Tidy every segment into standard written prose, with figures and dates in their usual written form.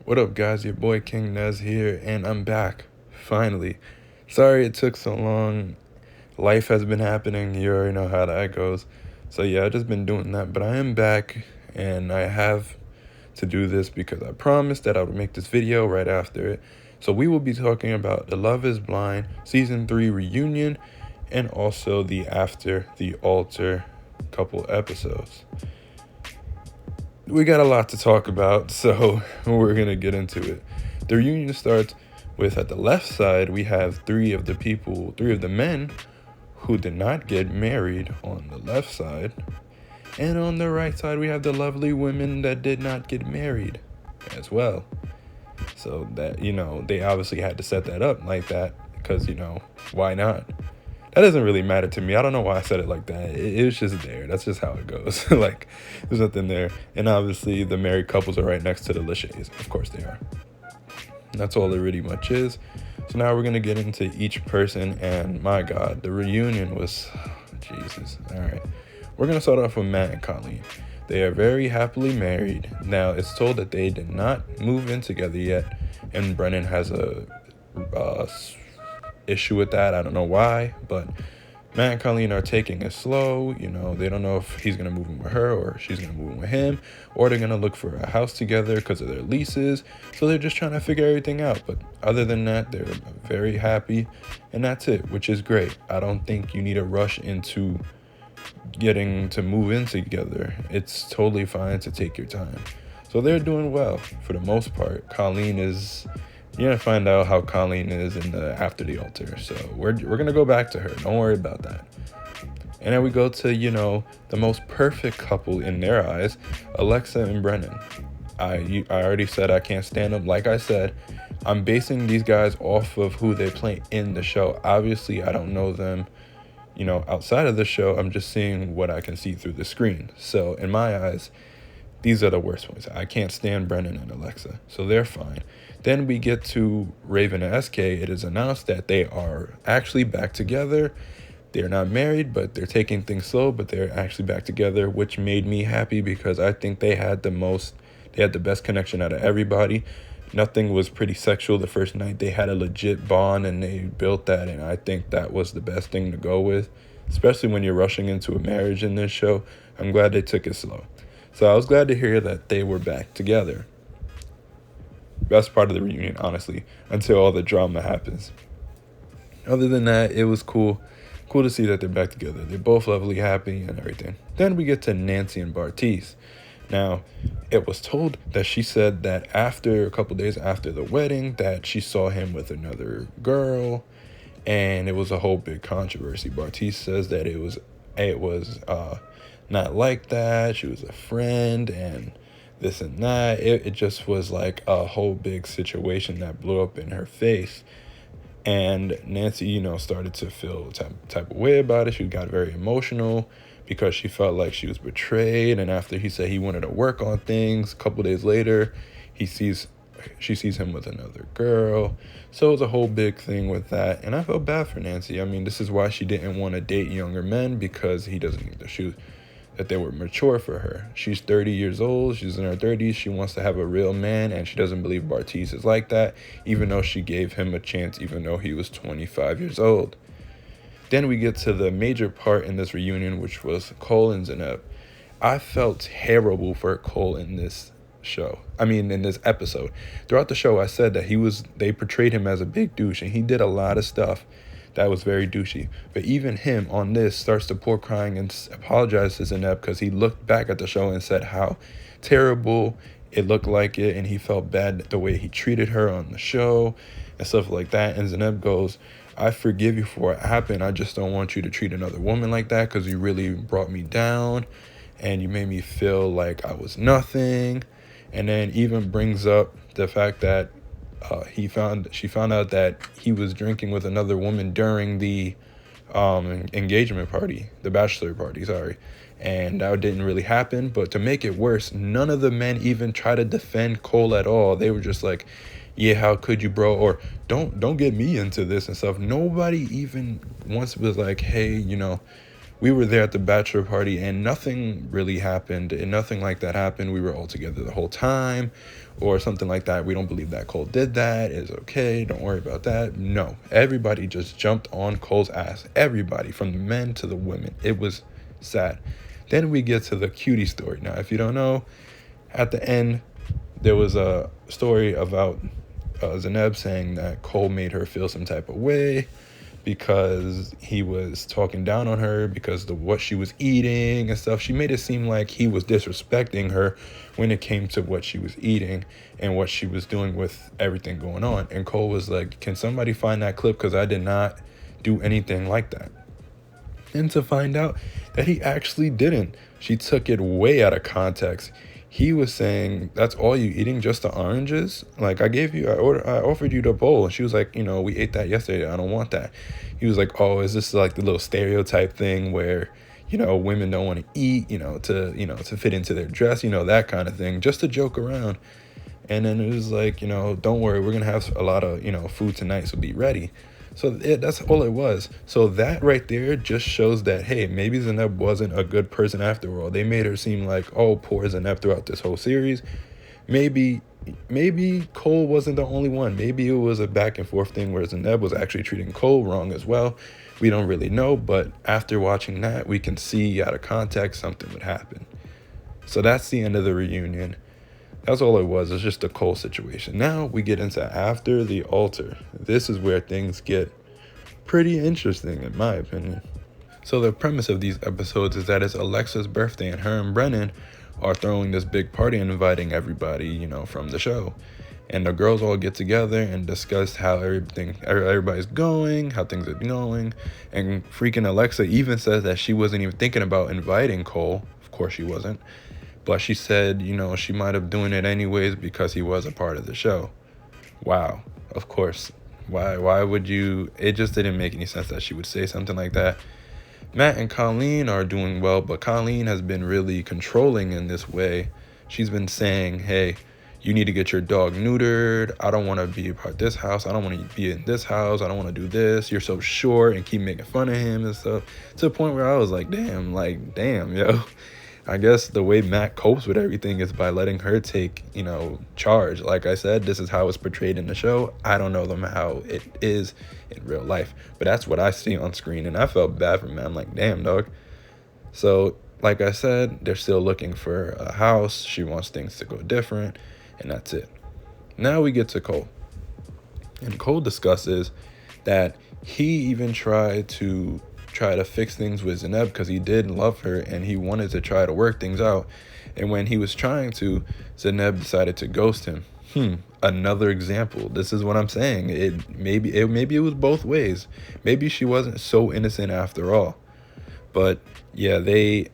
What up, guys? Your boy King Nez here, and I'm back. Finally. Sorry it took so long. Life has been happening. You already know how that goes. So, yeah, I've just been doing that. But I am back, and I have to do this because I promised that I would make this video right after it. So, we will be talking about the Love is Blind Season 3 reunion and also the After the Altar couple episodes. We got a lot to talk about, so we're going to get into it. The reunion starts with, at the left side, we have three of the men who did not get married on the left side. And on the right side, we have the lovely women that did not get married as well. So that, they obviously had to set that up like that because, why not? That doesn't really matter to me. I don't know why I said it like that. It was just there. That's just how it goes. Like, there's nothing there. And obviously, the married couples are right next to the Lachey's. Of course they are. And that's all it really much is. So now we're going to get into each person. And my God, the reunion was... Jesus. All right. We're going to start off with Matt and Colleen. They are very happily married. Now, it's told that they did not move in together yet. And Brennan has a... issue with that. I don't know why, but Matt and Colleen are taking it slow. They don't know if he's gonna move in with her or she's gonna move in with him, or they're gonna look for a house together because of their leases. So they're just trying to figure everything out. But other than that, they're very happy, and that's it, which is great. I don't think you need to rush into getting to move in together. It's totally fine to take your time. So they're doing well for the most part. Colleen is... You're going to find out how Colleen is in the After the Altar. So we're going to go back to her. Don't worry about that. And then we go to, the most perfect couple in their eyes, Alexa and Brennan. I already said I can't stand them. Like I said, I'm basing these guys off of who they play in the show. Obviously, I don't know them, outside of the show. I'm just seeing what I can see through the screen. So in my eyes, these are the worst ones. I can't stand Brennan and Alexa. So they're fine. Then we get to Raven and SK. It is announced that they are actually back together. They're not married, but they're taking things slow, but they're actually back together, which made me happy because I think they had the best connection out of everybody. Nothing was pretty sexual the first night. They had a legit bond and they built that, and I think that was the best thing to go with, especially when you're rushing into a marriage in this show. I'm glad they took it slow. So I was glad to hear that they were back together. Best part of the reunion, honestly, until all the drama happens. Other than that, it was cool to see that they're back together. They're both lovely, happy, and everything. Then we get to Nancy and Bartiz. Now, it was told that she said that a couple days after the wedding, that she saw him with another girl, and it was a whole big controversy. Bartiz says that it was not like that. She was a friend, and this and that. It just was like a whole big situation that blew up in her face. And Nancy, started to feel type of way about it. She got very emotional because she felt like she was betrayed. And after he said he wanted to work on things, a couple days later, she sees him with another girl. So it was a whole big thing with that. And I felt bad for Nancy. I mean, this is why she didn't want to date younger men, because he doesn't need to shoot. That they were mature for her. She's 30 years old. She's in her 30s. She wants to have a real man, and she doesn't believe Bartiz is like that, even though she gave him a chance, even though he was 25 years old. Then we get to the major part in this reunion, which was Cole and Zanab. I felt terrible for Cole in this in this episode. Throughout the show, I said that they portrayed him as a big douche, and he did a lot of stuff that was very douchey. But even him on this starts to pour crying and apologize to Zanab because he looked back at the show and said how terrible it looked like it, and he felt bad the way he treated her on the show and stuff like that. And Zanab goes, I forgive you for what happened. I just don't want you to treat another woman like that because you really brought me down and you made me feel like I was nothing. And then even brings up the fact that she found out that he was drinking with another woman during the engagement party, the bachelor party, sorry. And that didn't really happen. But to make it worse, none of the men even try to defend Cole at all. They were just like, yeah, how could you, bro? Or don't get me into this and stuff. Nobody even once was like, hey, we were there at the bachelor party and nothing really happened and nothing like that happened. We were all together the whole time or something like that. We don't believe that Cole did that. It's okay. Don't worry about that. No, everybody just jumped on Cole's ass. Everybody, from the men to the women. It was sad. Then we get to the cutie story. Now, if you don't know, at the end, there was a story about Zanab saying that Cole made her feel some type of way because he was talking down on her because of what she was eating and stuff. She made it seem like he was disrespecting her when it came to what she was eating and what she was doing with everything going on. And Cole was like, can somebody find that clip? Because I did not do anything like that. And to find out that he actually didn't. She took it way out of context. He was saying, that's all you eating, just the oranges? Like, I offered you the bowl. And she was like, we ate that yesterday. I don't want that. He was like, oh, is this like the little stereotype thing where, women don't want to eat, to fit into their dress, that kind of thing, just to joke around. And then it was like, don't worry, we're going to have a lot of, food tonight, so be ready. So that's all it was. So that right there just shows that, hey, maybe Zanab wasn't a good person after all. They made her seem like, oh, poor Zanab throughout this whole series. Maybe Cole wasn't the only one. Maybe it was a back and forth thing where Zanab was actually treating Cole wrong as well. We don't really know, but after watching that, we can see out of context something would happen. So that's the end of the reunion. That's all it was. It's just a Cole situation. Now we get into after the altar. This is where things get pretty interesting, in my opinion. So the premise of these episodes is that it's Alexa's birthday and her and Brennan are throwing this big party and inviting everybody, from the show. And the girls all get together and discuss how everybody's going, how things are going. And freaking Alexa even says that she wasn't even thinking about inviting Cole. Of course she wasn't. But she said, she might have doing it anyways because he was a part of the show. Wow. Of course. Why would you? It just didn't make any sense that she would say something like that. Matt and Colleen are doing well, but Colleen has been really controlling in this way. She's been saying, hey, you need to get your dog neutered. I don't want to be a part of this house. I don't want to be in this house. I don't want to do this. You're so short, and keep making fun of him and stuff. To the point where I was like, damn, yo. I guess the way Matt copes with everything is by letting her take, charge. Like I said, this is how it's portrayed in the show. I don't know how it is in real life, but that's what I see on screen. And I felt bad for Matt. I'm like, damn, dog. So, like I said, they're still looking for a house. She wants things to go different, and that's it. Now we get to Cole. And Cole discusses that he even tried to fix things with Zanab because he did love her and he wanted to try to work things out. And when he was trying to, Zanab decided to ghost him. Another example. This is what I'm saying. Maybe it was both ways. Maybe she wasn't so innocent after all. But yeah, he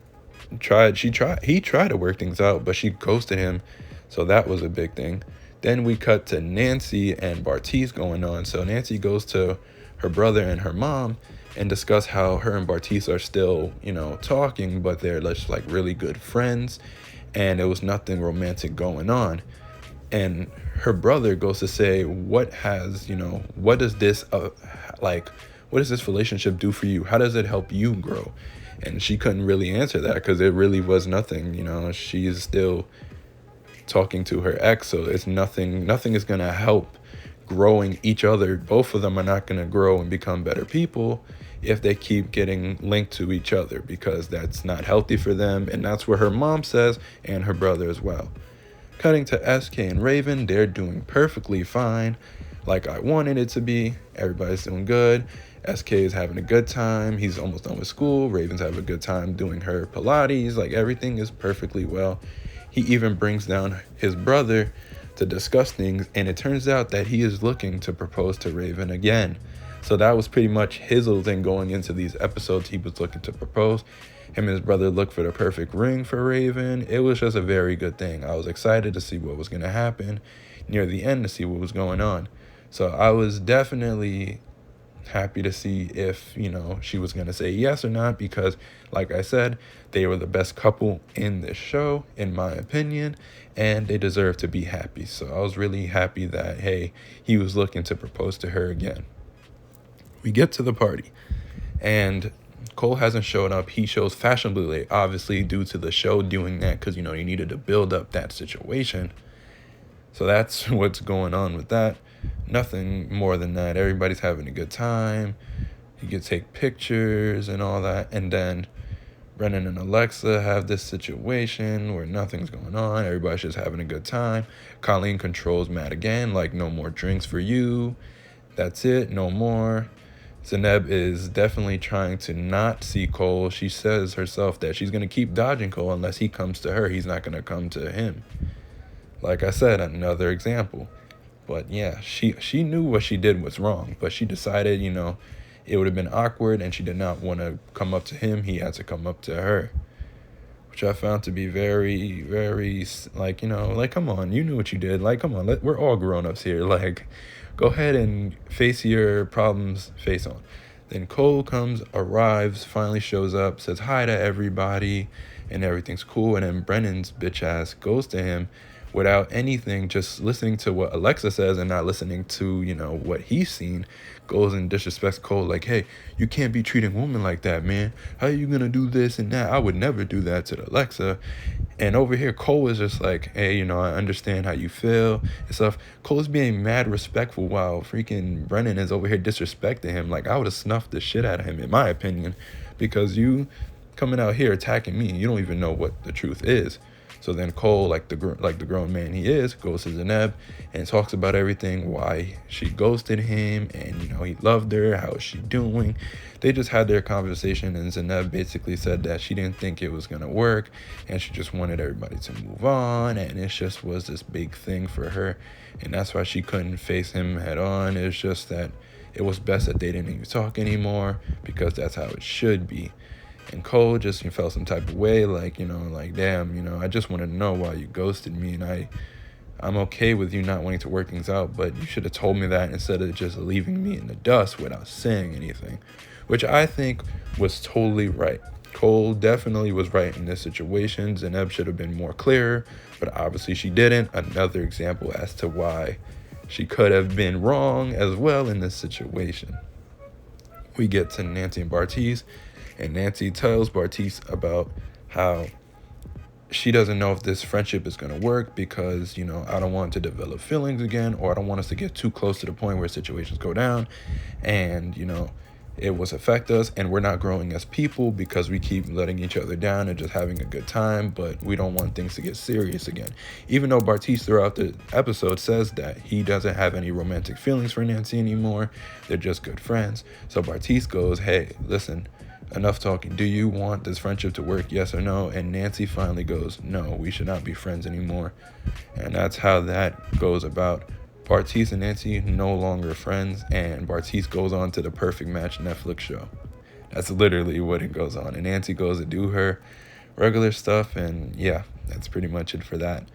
tried to work things out, but she ghosted him. So that was a big thing. Then we cut to Nancy and Bartiz going on. So Nancy goes to her brother and her mom and discuss how her and Bartiz are still, talking, but they're just like really good friends and there was nothing romantic going on. And her brother goes to say, what does this relationship do for you? How does it help you grow? And she couldn't really answer that because it really was nothing. She's still talking to her ex, so it's nothing is going to help growing each other. Both of them are not going to grow and become better people if they keep getting linked to each other, because that's not healthy for them. And that's what her mom says, and her brother as well. Cutting to SK and Raven, they're doing perfectly fine, like I wanted it to be. Everybody's doing good. SK is having a good time. He's almost done with school. Raven's having a good time doing her Pilates. Like, everything is perfectly well. He even brings down his brother to discuss things, and it turns out that he is looking to propose to Raven again. So that was pretty much his little thing going into these episodes. He was looking to propose. Him and his brother looked for the perfect ring for Raven. It was just a very good thing. I was excited to see what was going to happen near the end, to see what was going on. So I was definitely happy to see if, she was going to say yes or not, because like I said, they were the best couple in this show, in my opinion, and they deserve to be happy. So I was really happy that, hey, he was looking to propose to her again. We get to the party, and Cole hasn't shown up. He shows fashionably late, obviously due to the show doing that, because you know you needed to build up that situation. So that's what's going on with that. Nothing more than that. Everybody's having a good time. You can take pictures and all that, and then Brennan and Alexa have this situation where nothing's going on. Everybody's just having a good time. Colleen controls Matt again, like, no more drinks for you. That's it, no more. Zeneb is definitely trying to not see Cole. She says herself that she's going to keep dodging Cole unless he comes to her. He's not going to come to him. Like I said, another example. But yeah, she knew what she did was wrong, but she decided, you know, it would have been awkward and she did not want to come up to him. He had to come up to her, which I found to be very, very, like, you know, like, come on, you knew what you did. Like, come on, we're all grown-ups here. Like, go ahead and face your problems face on. Then Cole arrives, finally shows up, says hi to everybody, and everything's cool. And then Brennan's bitch ass goes to him without anything, just listening to what Alexa says and not listening to, you know, what he's seen, goes and disrespects Cole like, hey, you can't be treating women like that, man. How are you going to do this and that? I would never do that to Alexa. And over here, Cole is just like, hey, you know, I understand how you feel and stuff. Cole's being mad respectful while freaking Brennan is over here disrespecting him. Like, I would have snuffed the shit out of him, in my opinion, because you coming out here attacking me, you don't even know what the truth is. So then Cole, like the grown man he is, goes to Zeneb and talks about everything, why she ghosted him, and, you know, he loved her, how is she doing. They just had their conversation, and Zeneb basically said that she didn't think it was going to work, and she just wanted everybody to move on, and it just was this big thing for her, and that's why she couldn't face him head on. It's just that it was best that they didn't even talk anymore, because that's how it should be. And Cole just felt some type of way, like, you know, like, damn, you know, I just wanted to know why you ghosted me, and I'm okay with you not wanting to work things out, but you should have told me that instead of just leaving me in the dust without saying anything, which I think was totally right. Cole definitely was right in this situation. Zeneb should have been more clearer, but obviously she didn't. Another example as to why she could have been wrong as well in this situation. We get to Nancy and Bartise. And Nancy tells Bartise about how she doesn't know if this friendship is going to work because, you know, I don't want to develop feelings again, or I don't want us to get too close to the point where situations go down and, you know, it will affect us, and we're not growing as people because we keep letting each other down and just having a good time, but we don't want things to get serious again. Even though Bartise throughout the episode says that he doesn't have any romantic feelings for Nancy anymore, they're just good friends. So Bartise goes, hey, listen, enough talking. Do you want this friendship to work? Yes or no? And Nancy finally goes, no, we should not be friends anymore. And that's how that goes about. Bartise and Nancy no longer friends, and Bartise goes on to the Perfect Match Netflix show. That's literally what it goes on. And Nancy goes to do her regular stuff, and yeah, that's pretty much it for that.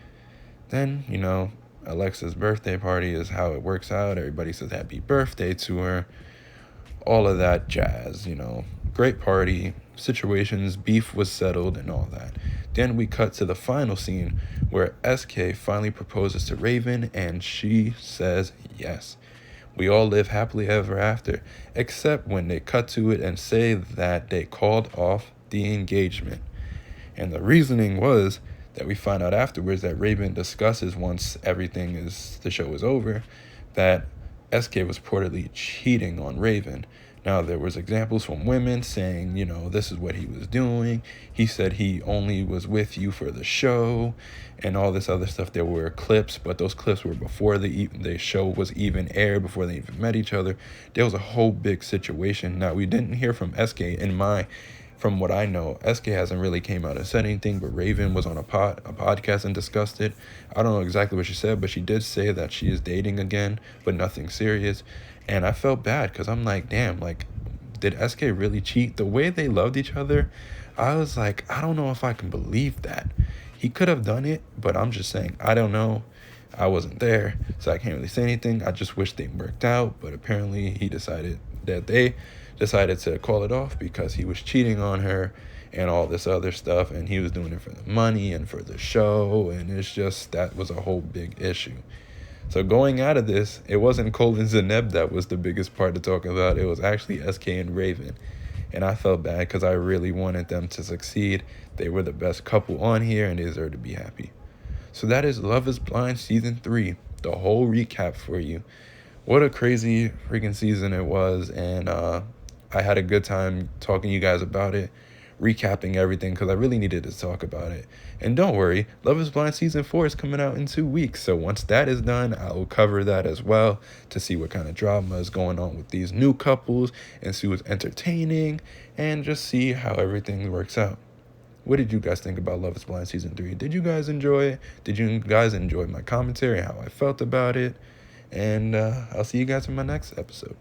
Then, you know, Alexa's birthday party is how it works out. Everybody says happy birthday to her. All of that jazz, you know. Great party, situations, beef was settled, and all that. Then we cut to the final scene where SK finally proposes to Raven, and she says yes. We all live happily ever after, except when they cut to it and say that they called off the engagement. And the reasoning was that we find out afterwards that Raven discusses once the show is over, that SK was reportedly cheating on Raven. Now, there was examples from women saying, you know, this is what he was doing. He said he only was with you for the show and all this other stuff. There were clips, but those clips were before the show was even aired, before they even met each other. There was a whole big situation. Now, we didn't hear from SK. From what I know, SK hasn't really came out and said anything, but Raven was on a podcast and discussed it. I don't know exactly what she said, but she did say that she is dating again, but nothing serious. And I felt bad because I'm like, damn, like, did SK really cheat? The way they loved each other, I was like, I don't know if I can believe that. He could have done it, but I'm just saying, I don't know. I wasn't there, so I can't really say anything. I just wish they worked out, but apparently they decided to call it off because he was cheating on her and all this other stuff, and he was doing it for the money and for the show, and it's just, that was a whole big issue. So going out of this, it wasn't Cole and Zeneb that was the biggest part to talk about. It was actually SK and Raven. and I felt bad because I really wanted them to succeed. They were the best couple on here, and they deserve to be happy. So that is Love is Blind Season 3, the whole recap for you. What a crazy freaking season it was, and I had a good time talking to you guys about it, recapping everything, because I really needed to talk about it. And don't worry, Love is Blind Season 4 is coming out in 2 weeks, so once that is done, I will cover that as well to see what kind of drama is going on with these new couples and see what's entertaining and just see how everything works out. What did you guys think about Love is Blind Season 3? Did you guys enjoy it? Did you guys enjoy my commentary and how I felt about it? And I'll see you guys in my next episode.